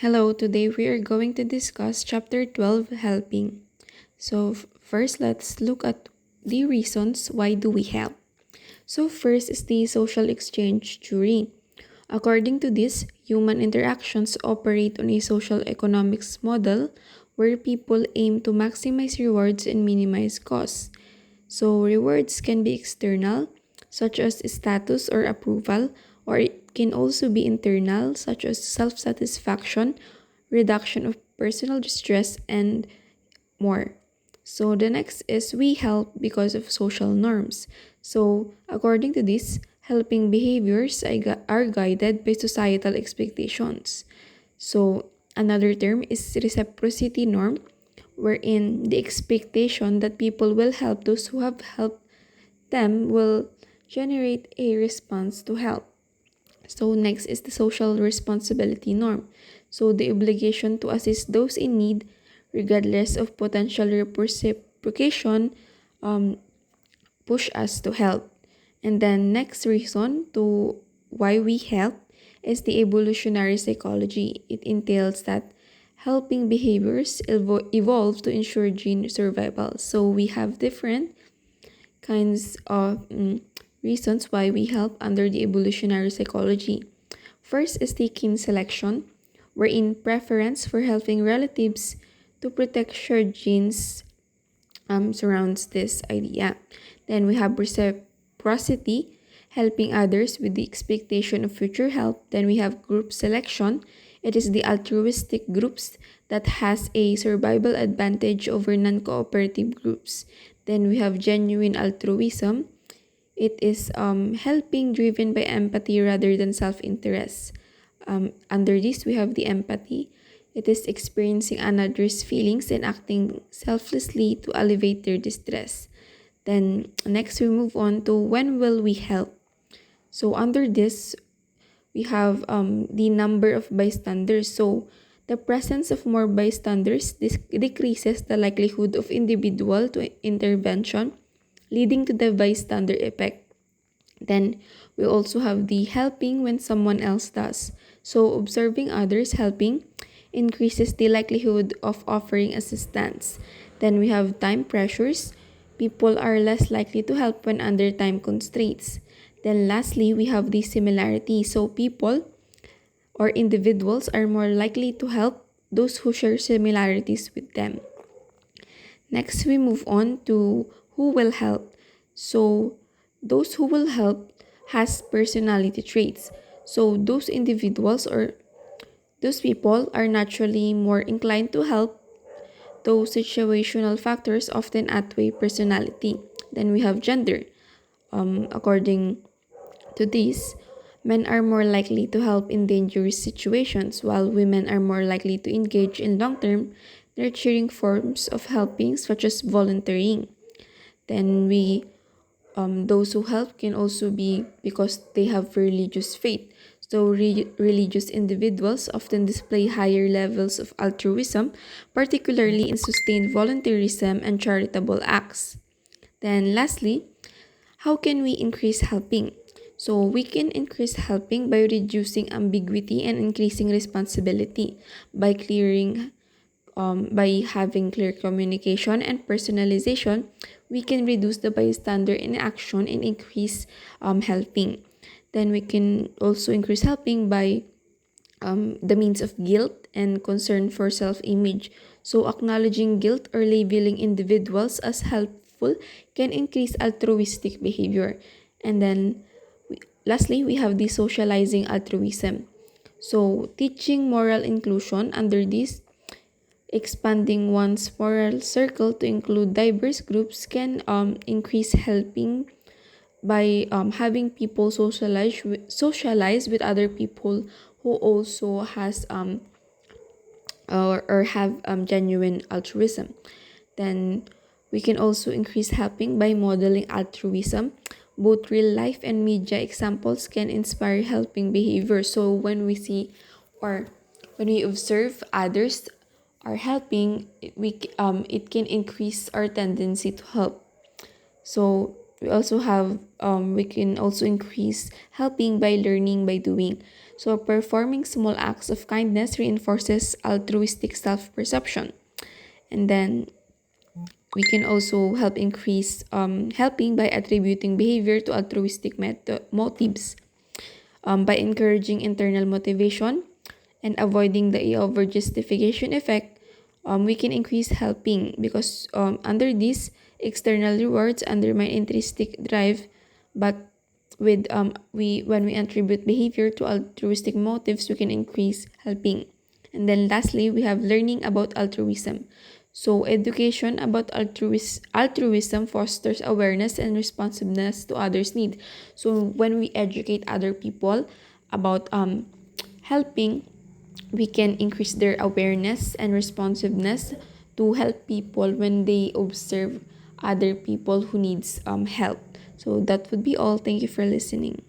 Hello, today we are going to discuss chapter 12, helping. First let's look at the reasons why do we help. So first is the social exchange theory. According to this, human interactions operate on a social economics model where people aim to maximize rewards and minimize costs. So rewards can be external, such as status or approval, or it can also be internal, such as self-satisfaction, reduction of personal distress, and more. So the next is we help because of social norms. So according to this, helping behaviors are guided by societal expectations. So another term is reciprocity norm, wherein the expectation that people will help those who have helped them will generate a response to help. So next is the social responsibility norm. So the obligation to assist those in need regardless of potential reciprocation um, push us to help. And then next reason to why we help is the evolutionary psychology. It entails that helping behaviors evolve to ensure gene survival. So we have different kinds of reasons why we help under the evolutionary psychology. First is the kin selection, wherein preference for helping relatives to protect shared genes surrounds this idea. Then we have reciprocity, helping others with the expectation of future help. Then we have group selection. It is the altruistic groups that has a survival advantage over non-cooperative groups. Then we have genuine altruism. It is helping driven by empathy rather than self-interest. Under this, we have the empathy. It is experiencing another's feelings and acting selflessly to alleviate their distress. Then next, we move on to when will we help? So under this, we have the number of bystanders. So the presence of more bystanders decreases the likelihood of individual to intervention, leading to the bystander effect. Then we also have the helping when someone else does. So observing others helping increases the likelihood of offering assistance. Then we have time pressures. People are less likely to help when under time constraints. Then lastly, we have the similarity. So people or individuals are more likely to help those who share similarities with them. Next, we move on to who will help. So, those who will help has personality traits. So, those individuals or those people are naturally more inclined to help, though situational factors often outweigh personality. Then we have gender. According to this, men are more likely to help in dangerous situations, while women are more likely to engage in long term, nurturing forms of helping, such as volunteering. Then those who help can also be because they have religious faith. So religious individuals often display higher levels of altruism, particularly in sustained volunteerism and charitable acts. Then lastly, how can we increase helping? So we can increase helping by reducing ambiguity and increasing responsibility by having clear communication and personalization. We can reduce the bystander inaction and increase helping. Then we can also increase helping by the means of guilt and concern for self-image. So acknowledging guilt or labeling individuals as helpful can increase altruistic behavior. And then lastly, we have the socializing altruism. So teaching moral inclusion under this, expanding one's moral circle to include diverse groups can increase helping by having people socialize with other people who also has or have genuine altruism. Then we can also increase helping by modeling altruism. Both real life and media examples can inspire helping behavior. So when we see or when we observe others are helping, it can increase our tendency to help. So we can also increase helping by learning by doing. So performing small acts of kindness reinforces altruistic self-perception. And then we can also help increase helping by attributing behavior to altruistic motives, by encouraging internal motivation and avoiding the over justification effect. We can increase helping because under this, external rewards undermine intrinsic drive, but with we when we attribute behavior to altruistic motives, we can increase helping. And then lastly, we have learning about altruism. So education about altruism fosters awareness and responsiveness to others' need. So when we educate other people about helping, we can increase their awareness and responsiveness to help people when they observe other people who needs help. So that would be all. Thank you for listening.